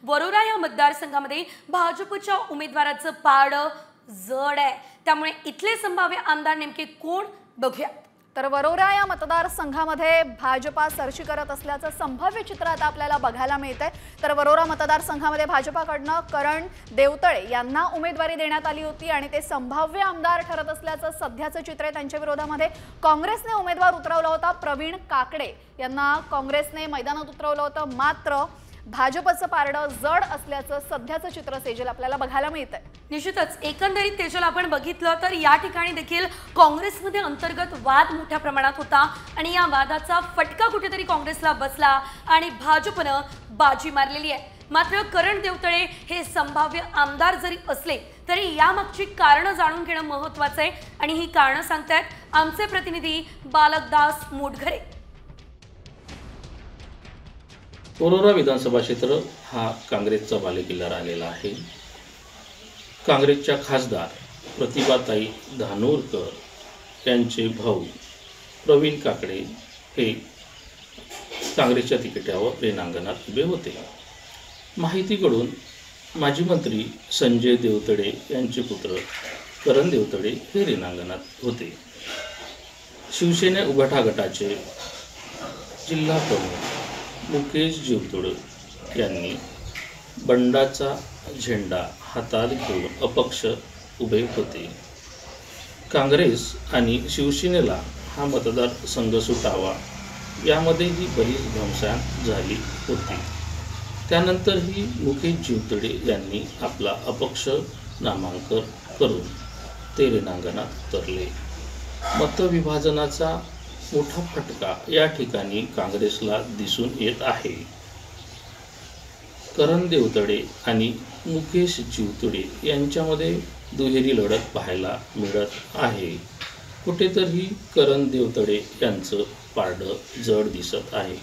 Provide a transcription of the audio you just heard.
वरोरा या मतदारसंघामध्ये भाजपच्या उमेदवाराचं पारडं जड आहे। त्यामुळे इथले संभाव्य आमदार नेमके कोण बघूया। तर वरोरा या मतदारसंघामध्ये भाजपा सरशी करत असल्याचं संभाव्य चित्र आता आपल्याला बघायला मिळतंय। तर वरोरा मतदारसंघामध्ये भाजपाकडनं करण देवतळे यांना उमेदवारी देण्यात आली होती आणि ते संभाव्य आमदार ठरत असल्याचं सध्याचं चित्र आहे। त्यांच्या विरोधामध्ये काँग्रेसने उमेदवार उतरवला होता। प्रवीण काकडे यांना काँग्रेसने मैदानात उतरवलं होतं, मात्र भाजपचं पारडं जड असल्याचं सध्याचं चित्र सेजल आपल्याला बघायला मिळतंय। निश्चितच एकंदरीत तेजल आपण बघितलं तर या ठिकाणी देखील काँग्रेसमध्ये अंतर्गत वाद मोठ्या प्रमाणात होता आणि या वादाचा फटका कुठेतरी काँग्रेसला बसला आणि भाजपनं बाजी मारलेली आहे। मात्र करण देवतळे हे संभाव्य आमदार जरी असले तरी यामागची कारणं जाणून घेणं महत्त्वाचं आहे आणि ही कारणं सांगतायत आमचे प्रतिनिधी बालकदास मोटघरे। वरोरा विधानसभा क्षेत्र हा काँग्रेसचा बालेकिल्ला राहिलेला आहे। काँग्रेसच्या खासदार प्रतिभाताई धानोरकर यांचे भाऊ प्रवीण काकडे हे काँग्रेसच्या तिकिटावर रिंगणात उभे होते। माहितीकडून माजी मंत्री संजय देवतळे यांचे पुत्र करण देवतळे हे रिंगणात होते। शिवसेना उभाटा गटाचे जिल्हा प्रमुख मुकेश जीवतोडे यांनी बंडाचा झेंडा हातात घेऊन अपक्ष उभे होते। काँग्रेस आणि शिवसेनेला हा मतदारसंघ सुटावा यामध्येही बरीच घमसान झाली होती। त्यानंतरही मुकेश जीवतोडे यांनी आपला अपक्ष नामांकन करून ते रिंगणात उतरले। मतविभाजनाचा मोठा फटका या ठिकाणी काँग्रेसला दिसून येत आहे। करण देवतळे आणि मुकेश जीवतोडे यांच्यामध्ये दुहेरी लढत पाहायला मिळत आहे। कुठेतरी करण देवतळे यांचं पारडं जड दिसत आहे।